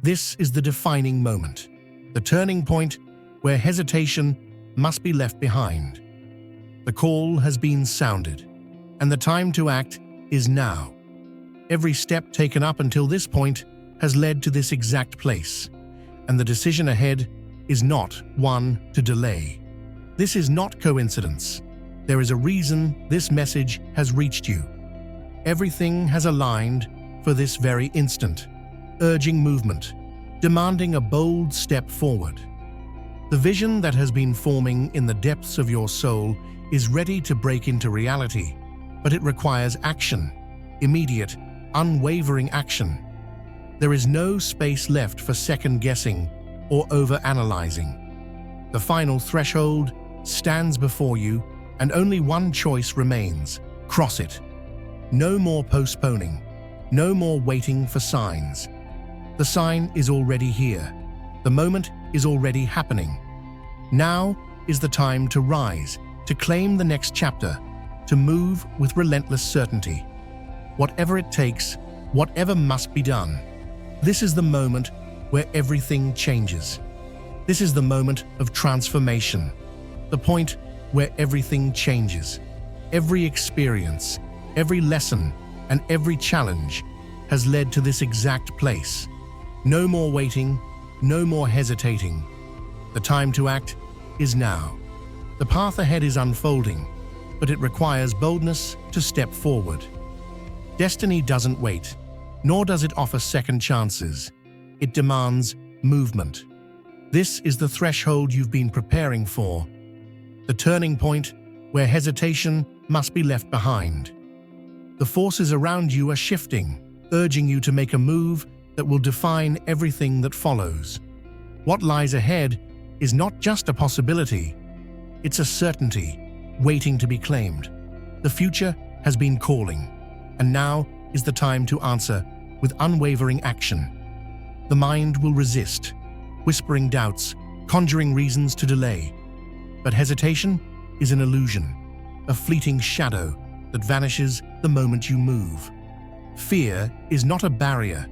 This is the defining moment, the turning point where hesitation must be left behind. The call has been sounded, and the time to act is now. Every step taken up until this point has led to this exact place, and the decision ahead is not one to delay. This is not coincidence. There is a reason this message has reached you. Everything has aligned for this very instant, urging movement, demanding a bold step forward. The vision that has been forming in the depths of your soul is ready to break into reality, but it requires action, immediate, unwavering action. There is no space left for second-guessing or over-analyzing. The final threshold stands before you, and only one choice remains: cross it. No more postponing, no more waiting for signs. The sign is already here. The moment is already happening. Now is the time to rise, to claim the next chapter, to move with relentless certainty. Whatever it takes, whatever must be done. This is the moment where everything changes. This is the moment of transformation, the point where everything changes. Every experience, every lesson, and every challenge has led to this exact place. No more waiting, no more hesitating. The time to act is now. The path ahead is unfolding, but it requires boldness to step forward. Destiny doesn't wait, nor does it offer second chances. It demands movement. This is the threshold you've been preparing for, the turning point where hesitation must be left behind. The forces around you are shifting, urging you to make a move that will define everything that follows. What lies ahead is not just a possibility, it's a certainty waiting to be claimed. The future has been calling, and now is the time to answer with unwavering action. The mind will resist, whispering doubts, conjuring reasons to delay. But hesitation is an illusion, a fleeting shadow that vanishes the moment you move. Fear is not a barrier.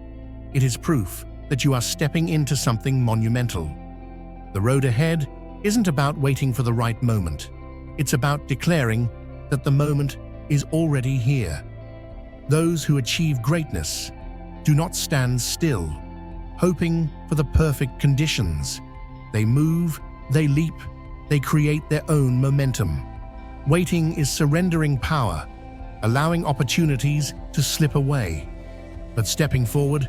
It is proof that you are stepping into something monumental. The road ahead isn't about waiting for the right moment. It's about declaring that the moment is already here. Those who achieve greatness do not stand still, hoping for the perfect conditions. They move, they leap, they create their own momentum. Waiting is surrendering power, allowing opportunities to slip away. But stepping forward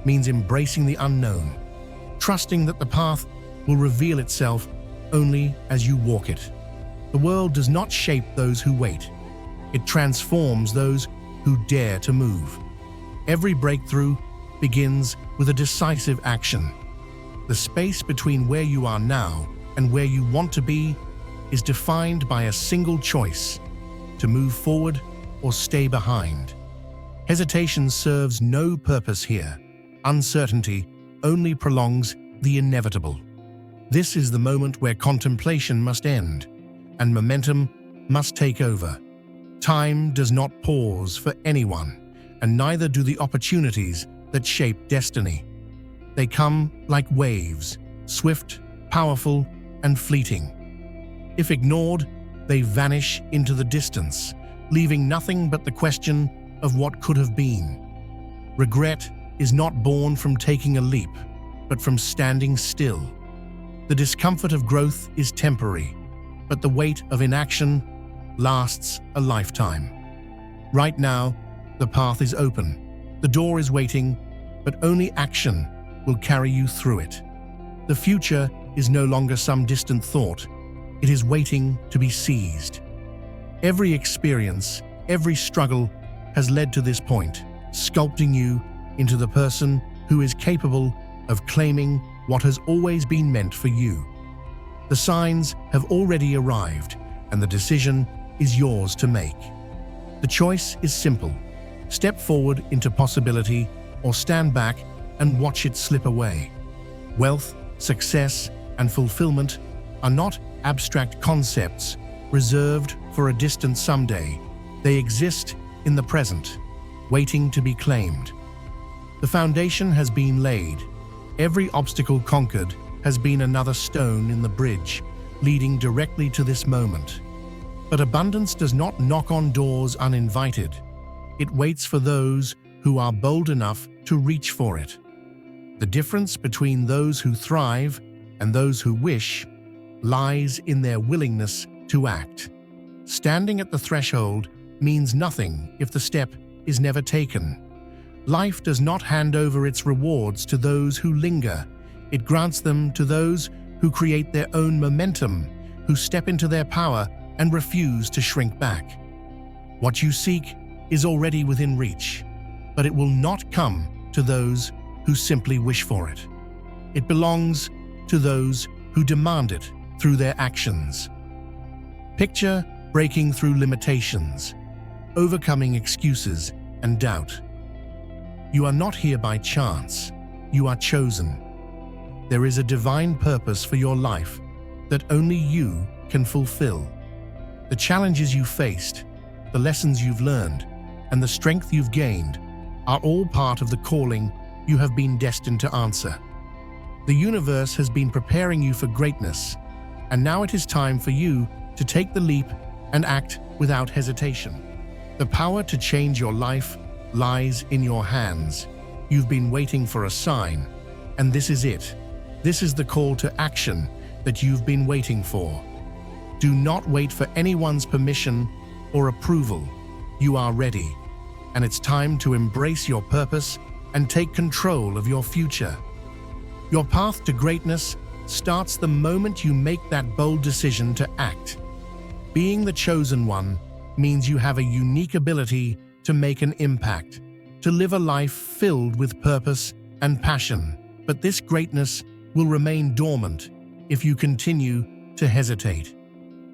means embracing the unknown, trusting that the path will reveal itself only as you walk it. The world does not shape those who wait. It transforms those who dare to move. Every breakthrough begins with a decisive action. The space between where you are now and where you want to be is defined by a single choice: to move forward or stay behind. Hesitation serves no purpose here. Uncertainty only prolongs the inevitable. This is the moment where contemplation must end and momentum must take over. Time does not pause for anyone, and neither do the opportunities that shape destiny. They come like waves, swift, powerful, and fleeting. If ignored, they vanish into the distance, leaving nothing but the question of what could have been. Regret is not born from taking a leap, but from standing still. The discomfort of growth is temporary, but the weight of inaction lasts a lifetime. Right now, the path is open. The door is waiting, but only action will carry you through it. The future is no longer some distant thought. It is waiting to be seized. Every experience, every struggle has led to this point, sculpting you into the person who is capable of claiming what has always been meant for you. The signs have already arrived, and the decision is yours to make. The choice is simple: step forward into possibility or stand back and watch it slip away. Wealth, success, and fulfillment are not abstract concepts reserved for a distant someday. They exist in the present, waiting to be claimed. The foundation has been laid. Every obstacle conquered has been another stone in the bridge, leading directly to this moment. But abundance does not knock on doors uninvited. It waits for those who are bold enough to reach for it. The difference between those who thrive and those who wish lies in their willingness to act. Standing at the threshold means nothing if the step is never taken. Life does not hand over its rewards to those who linger. It grants them to those who create their own momentum, who step into their power and refuse to shrink back. What you seek is already within reach, but it will not come to those who simply wish for it. It belongs to those who demand it through their actions. Picture breaking through limitations, overcoming excuses and doubt. You are not here by chance. You are chosen. There is a divine purpose for your life that only you can fulfill. The challenges you faced, the lessons you've learned, and the strength you've gained are all part of the calling you have been destined to answer. The universe has been preparing you for greatness, and now it is time for you to take the leap and act without hesitation. The power to change your life lies in your hands. You've been waiting for a sign, and this is it. This is the call to action that you've been waiting for. Do not wait for anyone's permission or approval. You are ready, and it's time to embrace your purpose and take control of your future. Your path to greatness starts the moment you make that bold decision to act. Being the chosen one means you have a unique ability to make an impact, to live a life filled with purpose and passion. But this greatness will remain dormant if you continue to hesitate.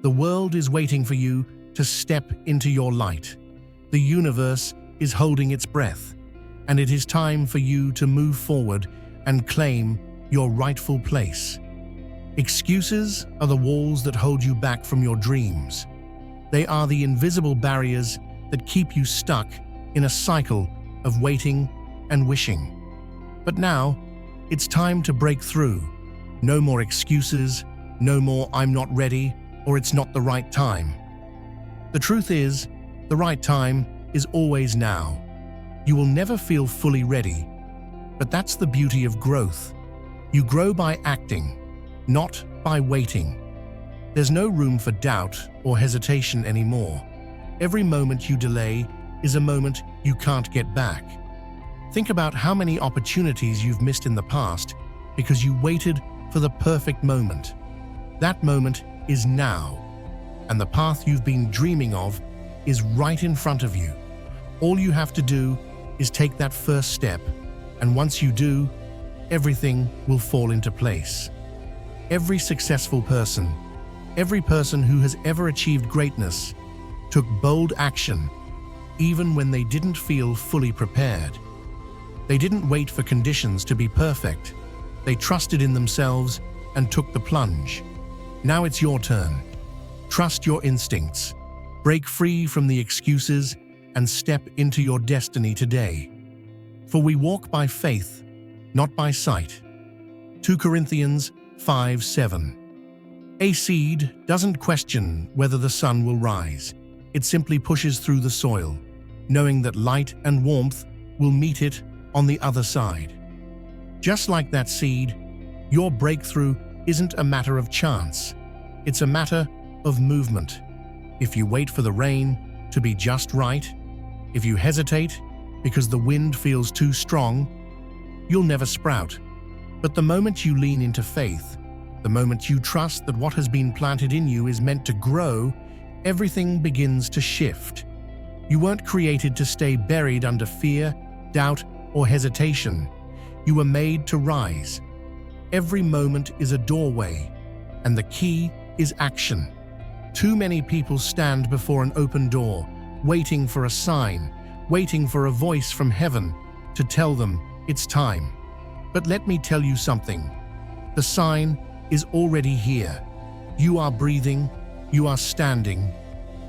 The world is waiting for you to step into your light. The universe is holding its breath, and it is time for you to move forward and claim your rightful place. Excuses are the walls that hold you back from your dreams. They are the invisible barriers that keep you stuck in a cycle of waiting and wishing. But now, it's time to break through. No more excuses, no more "I'm not ready" or "it's not the right time." The truth is, the right time is always now. You will never feel fully ready, but that's the beauty of growth. You grow by acting, not by waiting. There's no room for doubt or hesitation anymore. Every moment you delay is a moment you can't get back. Think about how many opportunities you've missed in the past because you waited for the perfect moment. That moment is now, and the path you've been dreaming of is right in front of you. All you have to do is take that first step, and once you do, everything will fall into place. Every successful person, every person who has ever achieved greatness, took bold action, even when they didn't feel fully prepared. They didn't wait for conditions to be perfect. They trusted in themselves and took the plunge. Now it's your turn. Trust your instincts. Break free from the excuses and step into your destiny today. For we walk by faith, not by sight. 2 Corinthians 5:7. A seed doesn't question whether the sun will rise. It simply pushes through the soil, knowing that light and warmth will meet it on the other side. Just like that seed, your breakthrough isn't a matter of chance. It's a matter of movement. If you wait for the rain to be just right, if you hesitate because the wind feels too strong, you'll never sprout. But the moment you lean into faith, the moment you trust that what has been planted in you is meant to grow, everything begins to shift. You weren't created to stay buried under fear, doubt, or hesitation. You were made to rise. Every moment is a doorway, and the key is action. Too many people stand before an open door, waiting for a sign, waiting for a voice from heaven to tell them it's time. But let me tell you something. The sign is already here. You are breathing, you are standing,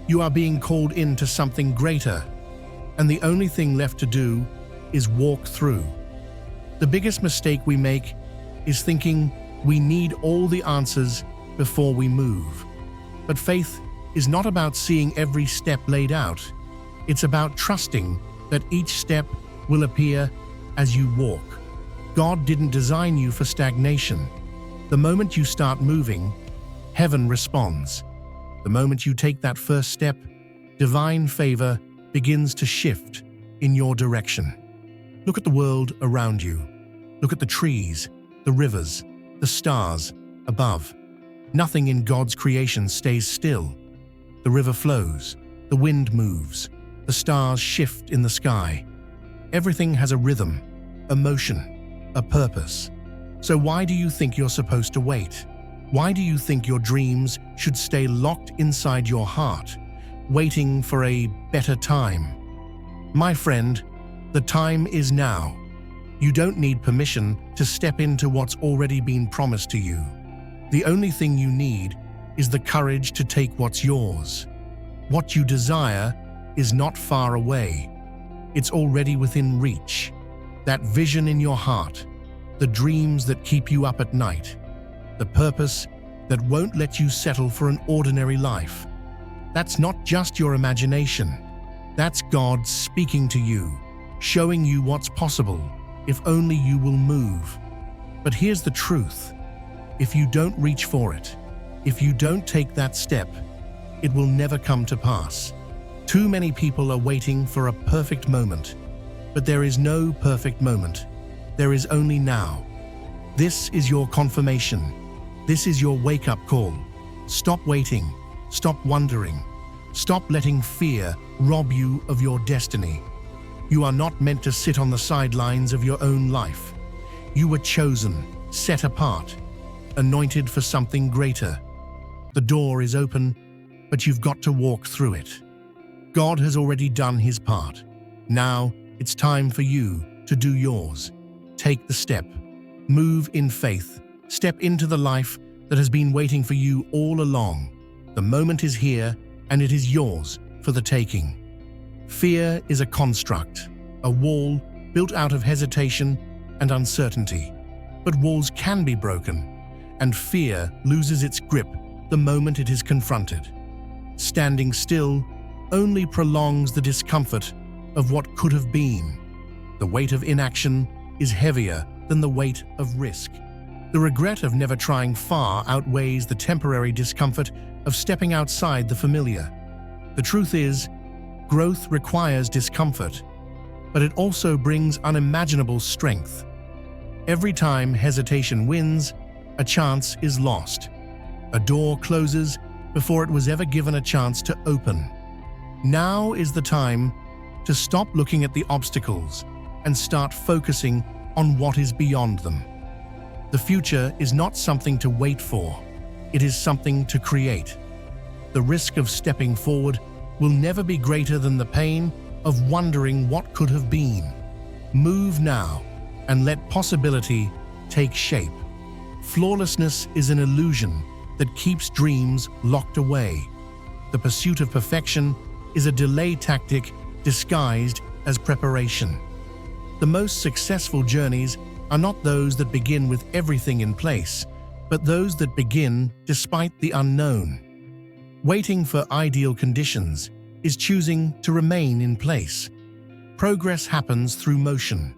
you are being called into something greater, and the only thing left to do is walk through. The biggest mistake we make is thinking we need all the answers before we move. But faith is not about seeing every step laid out. It's about trusting that each step will appear as you walk. God didn't design you for stagnation. The moment you start moving, heaven responds. The moment you take that first step, divine favor begins to shift in your direction. Look at the world around you. Look at the trees, the rivers, the stars above. Nothing in God's creation stays still. The river flows, the wind moves, the stars shift in the sky. Everything has a rhythm, a motion, a purpose. So why do you think you're supposed to wait? Why do you think your dreams should stay locked inside your heart, waiting for a better time? My friend, the time is now. You don't need permission to step into what's already been promised to you. The only thing you need is the courage to take what's yours. What you desire is not far away. It's already within reach. That vision in your heart, the dreams that keep you up at night, the purpose that won't let you settle for an ordinary life. That's not just your imagination. That's God speaking to you, showing you what's possible if only you will move. But here's the truth. If you don't reach for it, if you don't take that step, it will never come to pass. Too many people are waiting for a perfect moment, but there is no perfect moment. There is only now. This is your confirmation. This is your wake-up call. Stop waiting. Stop wondering. Stop letting fear rob you of your destiny. You are not meant to sit on the sidelines of your own life. You were chosen, set apart, anointed for something greater. The door is open, but you've got to walk through it. God has already done his part. Now it's time for you to do yours. Take the step. Move in faith. Step into the life that has been waiting for you all along. The moment is here, and it is yours for the taking. Fear is a construct, a wall built out of hesitation and uncertainty. But walls can be broken, and fear loses its grip the moment it is confronted. Standing still only prolongs the discomfort of what could have been. The weight of inaction is heavier than the weight of risk. The regret of never trying far outweighs the temporary discomfort of stepping outside the familiar. The truth is, growth requires discomfort, but it also brings unimaginable strength. Every time hesitation wins, a chance is lost. A door closes before it was ever given a chance to open. Now is the time to stop looking at the obstacles and start focusing on what is beyond them. The future is not something to wait for. It is something to create. The risk of stepping forward will never be greater than the pain of wondering what could have been. Move now and let possibility take shape. Flawlessness is an illusion that keeps dreams locked away. The pursuit of perfection is a delay tactic disguised as preparation. The most successful journeys are not those that begin with everything in place, but those that begin despite the unknown. Waiting for ideal conditions is choosing to remain in place. Progress happens through motion,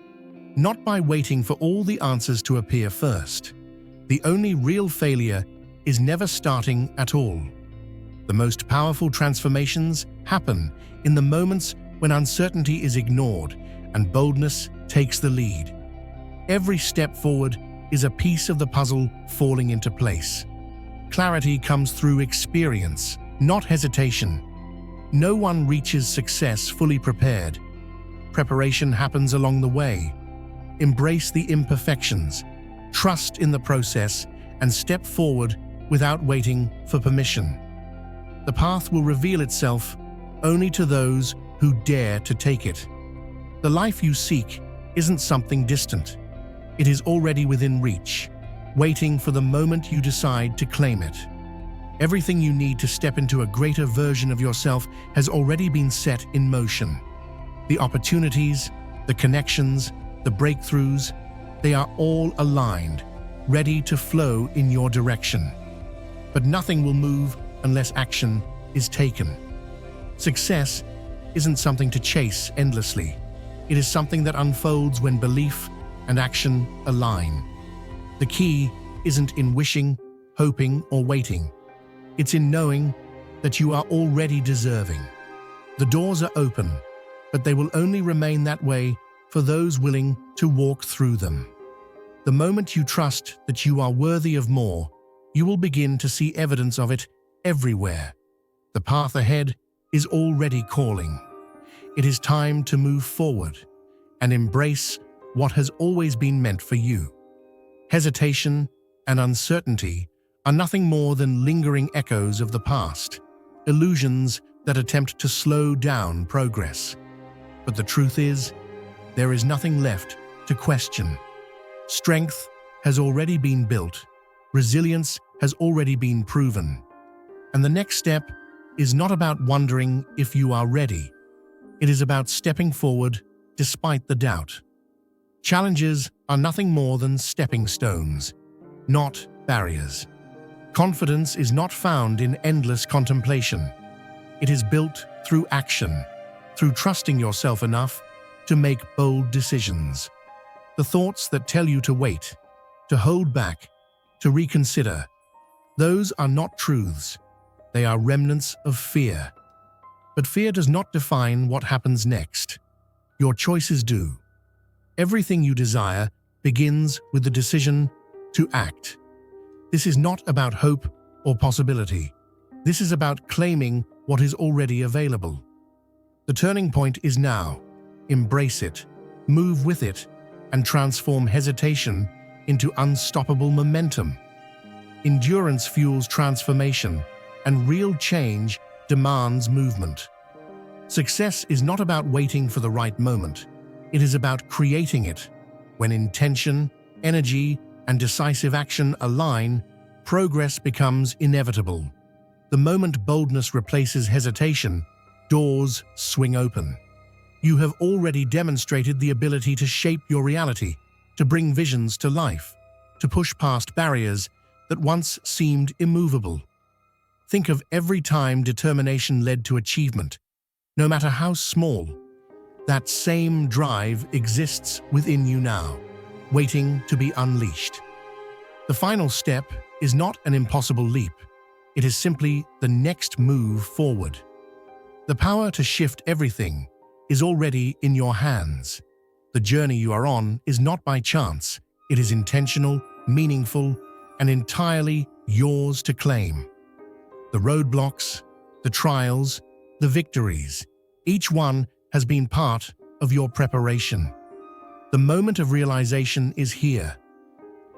not by waiting for all the answers to appear first. The only real failure is never starting at all. The most powerful transformations happen in the moments when uncertainty is ignored and boldness takes the lead. Every step forward is a piece of the puzzle falling into place. Clarity comes through experience, not hesitation. No one reaches success fully prepared. Preparation happens along the way. Embrace the imperfections, trust in the process, and step forward without waiting for permission. The path will reveal itself only to those who dare to take it. The life you seek isn't something distant. It is already within reach, waiting for the moment you decide to claim it. Everything you need to step into a greater version of yourself has already been set in motion. The opportunities, the connections, the breakthroughs, they are all aligned. ready to flow in your direction. But nothing will move unless action is taken. Success isn't something to chase endlessly. It is something that unfolds when belief and action align. The key isn't in wishing, hoping, or waiting. It's in knowing that you are already deserving. The doors are open, but they will only remain that way for those willing to walk through them. The moment you trust that you are worthy of more, you will begin to see evidence of it everywhere. The path ahead is already calling. It is time to move forward and embrace what has always been meant for you. Hesitation and uncertainty are nothing more than lingering echoes of the past, illusions that attempt to slow down progress. But the truth is, there is nothing left to question. Strength has already been built, resilience has already been proven, and the next step is not about wondering if you are ready. It is about stepping forward despite the doubt. Challenges are nothing more than stepping stones, not barriers. Confidence is not found in endless contemplation. It is built through action, through trusting yourself enough to make bold decisions. The thoughts that tell you to wait, to hold back, to reconsider, those are not truths. They are remnants of fear. But fear does not define what happens next. Your choices do. Everything you desire begins with the decision to act. This is not about hope or possibility. This is about claiming what is already available. The turning point is now. Embrace it, move with it, and transform hesitation into unstoppable momentum. Endurance fuels transformation, and real change demands movement. Success is not about waiting for the right moment. It is about creating it. When intention, energy, and decisive action align, progress becomes inevitable. The moment boldness replaces hesitation, doors swing open. You have already demonstrated the ability to shape your reality, to bring visions to life, to push past barriers that once seemed immovable. Think of every time determination led to achievement. No matter how small, that same drive exists within you now, waiting to be unleashed. The final step is not an impossible leap. It is simply the next move forward. The power to shift everything is already in your hands. The journey you are on is not by chance. It is intentional, meaningful, and entirely yours to claim. The roadblocks, the trials, the victories, each one has been part of your preparation. The moment of realization is here.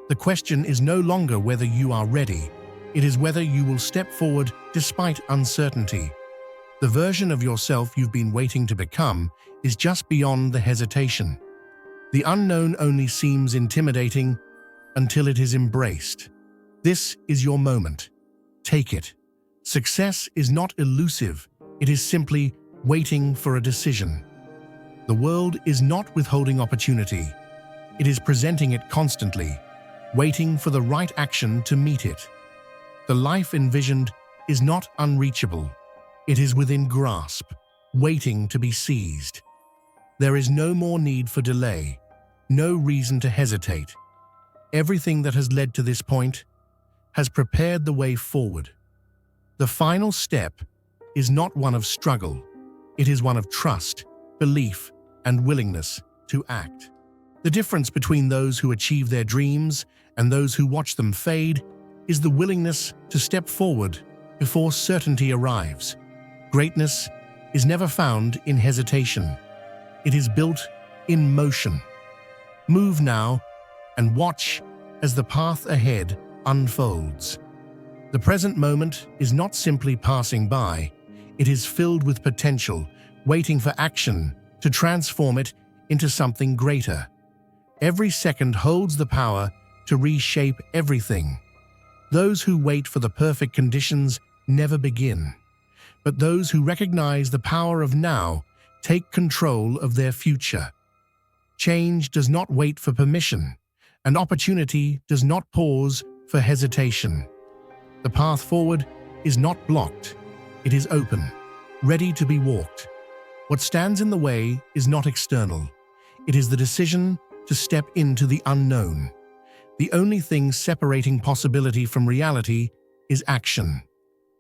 The question is no longer whether you are ready. It is whether you will step forward despite uncertainty. The version of yourself you've been waiting to become is just beyond the hesitation. The unknown only seems intimidating until it is embraced. This is your moment. Take it. Success is not elusive. It is simply waiting for a decision. The world is not withholding opportunity. It is presenting it constantly, waiting for the right action to meet it. The life envisioned is not unreachable. It is within grasp, waiting to be seized. There is no more need for delay, no reason to hesitate. Everything that has led to this point has prepared the way forward. The final step is not one of struggle. It is one of trust, belief, and willingness to act. The difference between those who achieve their dreams and those who watch them fade is the willingness to step forward before certainty arrives. Greatness is never found in hesitation. It is built in motion. Move now and watch as the path ahead unfolds. The present moment is not simply passing by. It is filled with potential, waiting for action to transform it into something greater. Every second holds the power to reshape everything. Those who wait for the perfect conditions never begin. But those who recognize the power of now take control of their future. Change does not wait for permission. and opportunity does not pause for hesitation. The path forward is not blocked, it is open, ready to be walked. What stands in the way is not external, it is the decision to step into the unknown. The only thing separating possibility from reality is action.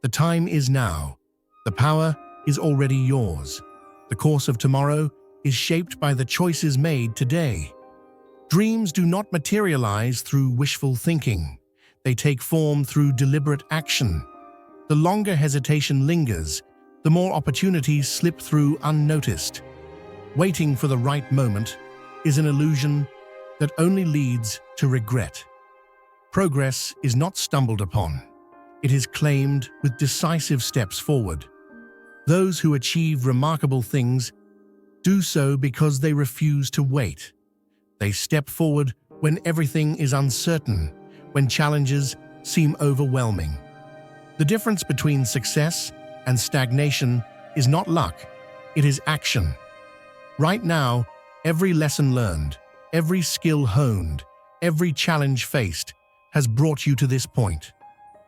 The time is now. The power is already yours. The course of tomorrow is shaped by the choices made today. Dreams do not materialize through wishful thinking. They take form through deliberate action. The longer hesitation lingers, the more opportunities slip through unnoticed. Waiting for the right moment is an illusion that only leads to regret. Progress is not stumbled upon. It is claimed with decisive steps forward. Those who achieve remarkable things do so because they refuse to wait. They step forward when everything is uncertain, when challenges seem overwhelming. The difference between success and stagnation is not luck, it is action. Right now, every lesson learned, every skill honed, every challenge faced has brought you to this point,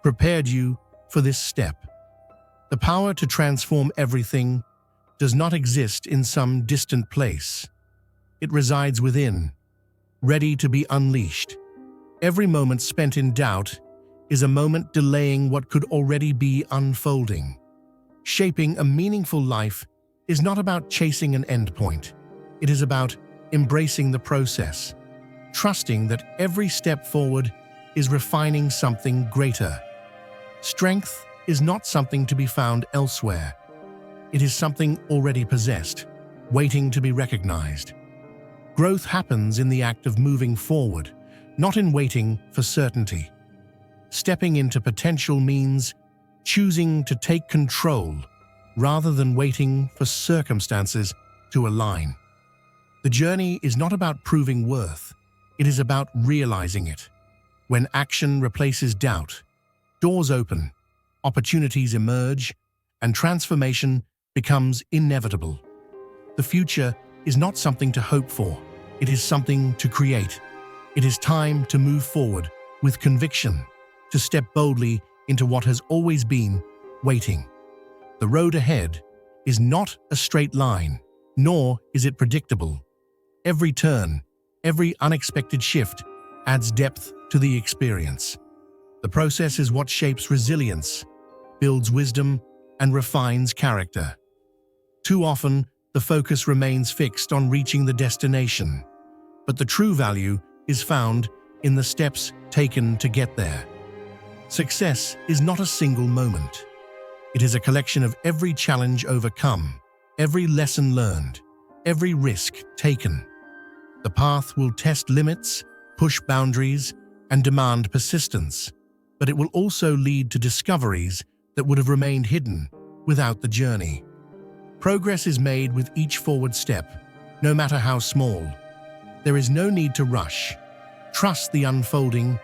prepared you for this step. The power to transform everything does not exist in some distant place. It resides within, ready to be unleashed. Every moment spent in doubt is a moment delaying what could already be unfolding. Shaping a meaningful life is not about chasing an endpoint. It is about embracing the process, trusting that every step forward is refining something greater. Strength is not something to be found elsewhere. It is something already possessed, waiting to be recognized. Growth happens in the act of moving forward, not in waiting for certainty. Stepping into potential means choosing to take control rather than waiting for circumstances to align. The journey is not about proving worth, it is about realizing it. When action replaces doubt, doors open, opportunities emerge, and transformation becomes inevitable. The future is not something to hope for, it is something to create. It is time to move forward with conviction, to step boldly into what has always been waiting. The road ahead is not a straight line, nor is it predictable. Every turn, every unexpected shift adds depth to the experience. The process is what shapes resilience, builds wisdom, and refines character. Too often, the focus remains fixed on reaching the destination, but the true value is found in the steps taken to get there. Success is not a single moment. It is a collection of every challenge overcome, every lesson learned, every risk taken. The path will test limits, push boundaries, and demand persistence, but it will also lead to discoveries that would have remained hidden without the journey. Progress is made with each forward step, no matter how small. There is no need to rush. Trust the unfolding,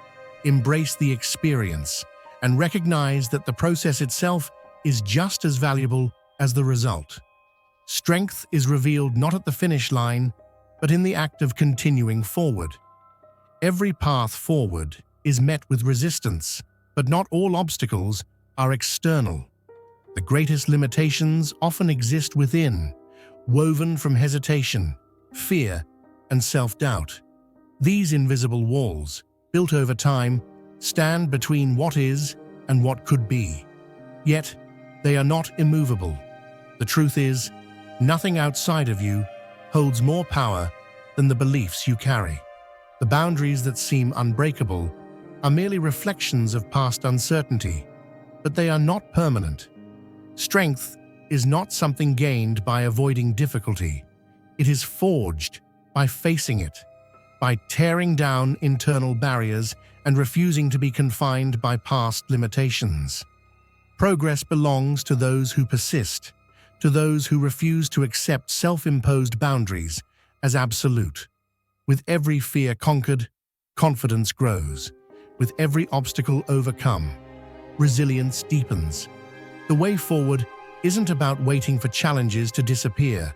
embrace the experience, and recognize that the process itself is just as valuable as the result. Strength is revealed not at the finish line, but in the act of continuing forward. Every path forward is met with resistance, but not all obstacles are external. The greatest limitations often exist within, woven from hesitation, fear, and self-doubt. These invisible walls, built over time, stand between what is and what could be. Yet, they are not immovable. The truth is, nothing outside of you holds more power than the beliefs you carry. The boundaries that seem unbreakable are merely reflections of past uncertainty, but they are not permanent. Strength is not something gained by avoiding difficulty. It is forged by facing it, by tearing down internal barriers and refusing to be confined by past limitations. Progress belongs to those who persist, to those who refuse to accept self-imposed boundaries as absolute. With every fear conquered, confidence grows. With every obstacle overcome, resilience deepens. The way forward isn't about waiting for challenges to disappear.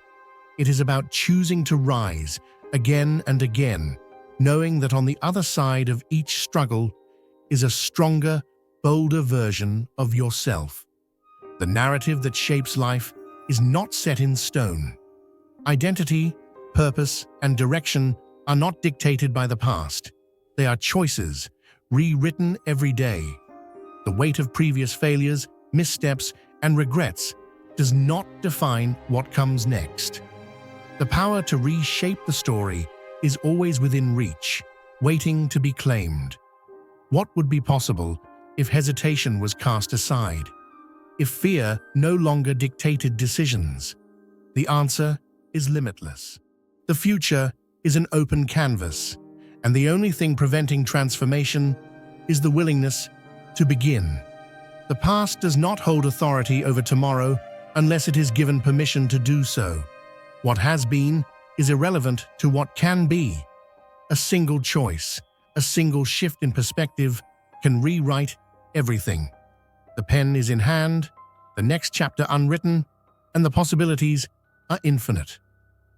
It is about choosing to rise again and again, knowing that on the other side of each struggle is a stronger, bolder version of yourself. The narrative that shapes life is not set in stone. Identity, purpose, and direction are not dictated by the past. They are choices, rewritten every day. The weight of previous failures, missteps, and regrets does not define what comes next. The power to reshape the story is always within reach, waiting to be claimed. What would be possible if hesitation was cast aside? If fear no longer dictated decisions? The answer is limitless. The future is an open canvas, and the only thing preventing transformation is the willingness to begin. The past does not hold authority over tomorrow unless it is given permission to do so. What has been is irrelevant to what can be. A single choice, a single shift in perspective can rewrite everything. The pen is in hand, the next chapter unwritten, and the possibilities are infinite.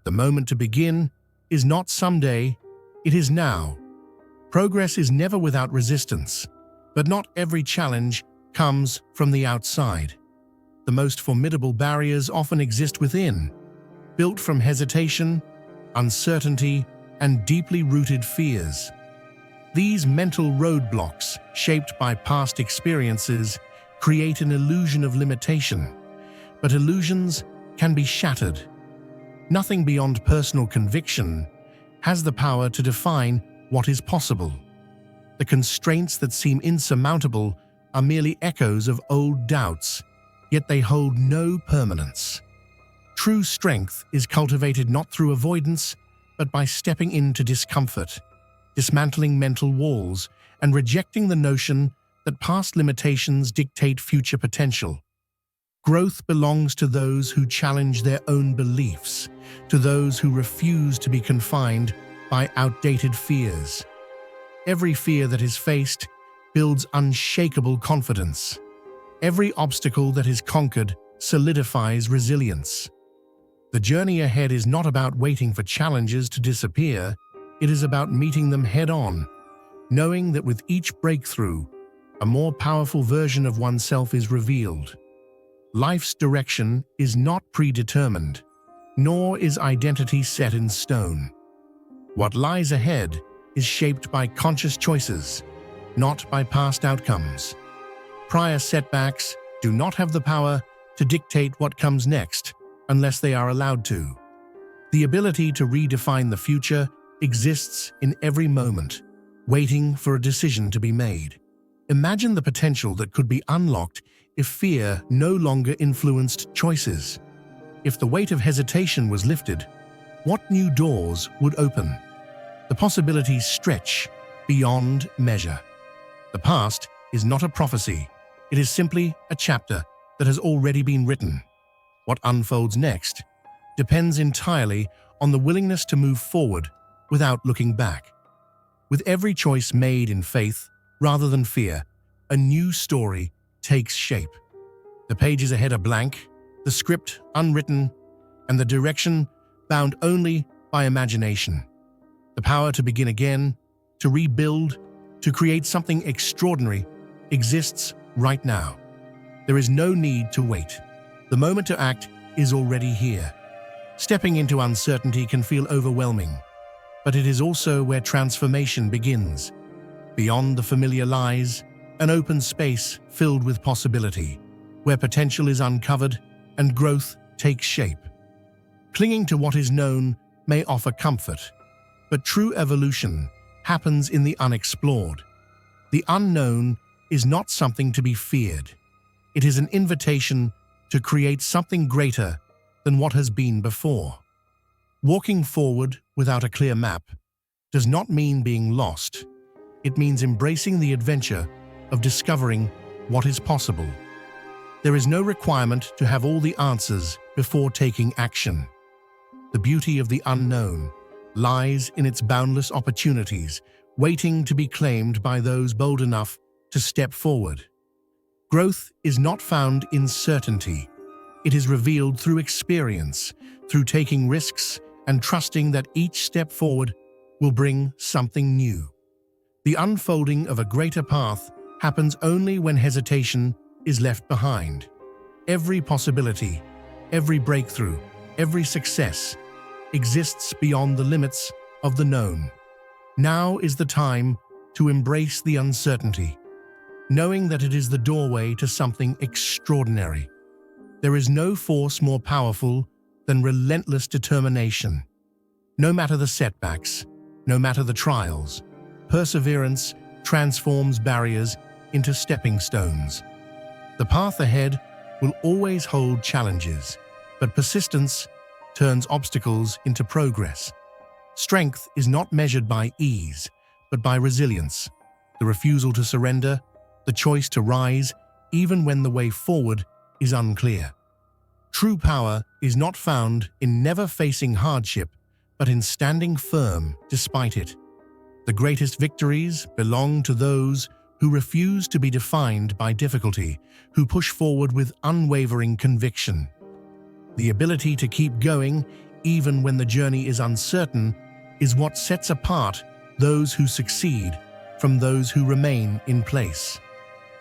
The moment to begin is not someday, it is now. Progress is never without resistance, but not every challenge comes from the outside. The most formidable barriers often exist within, built from hesitation, uncertainty, and deeply rooted fears. These mental roadblocks, shaped by past experiences, create an illusion of limitation, but illusions can be shattered. Nothing beyond personal conviction has the power to define what is possible. The constraints that seem insurmountable are merely echoes of old doubts, yet they hold no permanence. True strength is cultivated not through avoidance, but by stepping into discomfort, dismantling mental walls, and rejecting the notion that past limitations dictate future potential. Growth belongs to those who challenge their own beliefs, to those who refuse to be confined by outdated fears. Every fear that is faced builds unshakable confidence. Every obstacle that is conquered solidifies resilience. The journey ahead is not about waiting for challenges to disappear, it is about meeting them head-on, knowing that with each breakthrough, a more powerful version of oneself is revealed. Life's direction is not predetermined, nor is identity set in stone. What lies ahead is shaped by conscious choices, not by past outcomes. Prior setbacks do not have the power to dictate what comes next unless they are allowed to. The ability to redefine the future exists in every moment, waiting for a decision to be made. Imagine the potential that could be unlocked if fear no longer influenced choices. If the weight of hesitation was lifted, what new doors would open? The possibilities stretch beyond measure. The past is not a prophecy, it is simply a chapter that has already been written. What unfolds next depends entirely on the willingness to move forward without looking back. With every choice made in faith rather than fear, a new story takes shape. The pages ahead are blank, the script unwritten, and the direction bound only by imagination. The power to begin again, to rebuild, to create something extraordinary exists right now. There is no need to wait. The moment to act is already here. Stepping into uncertainty can feel overwhelming, but it is also where transformation begins. Beyond the familiar lies an open space filled with possibility, where potential is uncovered and growth takes shape. Clinging to what is known may offer comfort, but true evolution happens in the unexplored. The unknown is not something to be feared. It is an invitation to create something greater than what has been before. Walking forward without a clear map does not mean being lost. It means embracing the adventure of discovering what is possible. There is no requirement to have all the answers before taking action. The beauty of the unknown lies in its boundless opportunities, waiting to be claimed by those bold enough to step forward. Growth is not found in certainty. It is revealed through experience, through taking risks and trusting that each step forward will bring something new. The unfolding of a greater path happens only when hesitation is left behind. Every possibility, every breakthrough, every success exists beyond the limits of the known. Now is the time to embrace the uncertainty, knowing that it is the doorway to something extraordinary. There is no force more powerful than relentless determination. No matter the setbacks, no matter the trials, perseverance transforms barriers into stepping stones. The path ahead will always hold challenges, but persistence turns obstacles into progress. Strength is not measured by ease, but by resilience, the refusal to surrender, the choice to rise even when the way forward is unclear. True power is not found in never facing hardship, but in standing firm despite it. The greatest victories belong to those who refuse to be defined by difficulty, who push forward with unwavering conviction. The ability to keep going, even when the journey is uncertain, is what sets apart those who succeed from those who remain in place.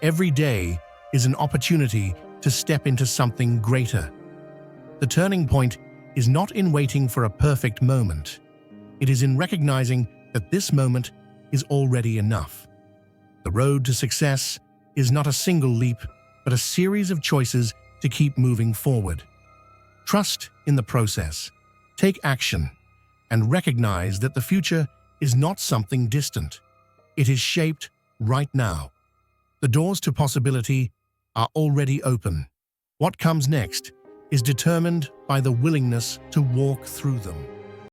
Every day is an opportunity to step into something greater. The turning point is not in waiting for a perfect moment. It is in recognizing that this moment is already enough. The road to success is not a single leap, but a series of choices to keep moving forward. Trust in the process, take action, and recognize that the future is not something distant. It is shaped right now. The doors to possibility are already open. What comes next is determined by the willingness to walk through them.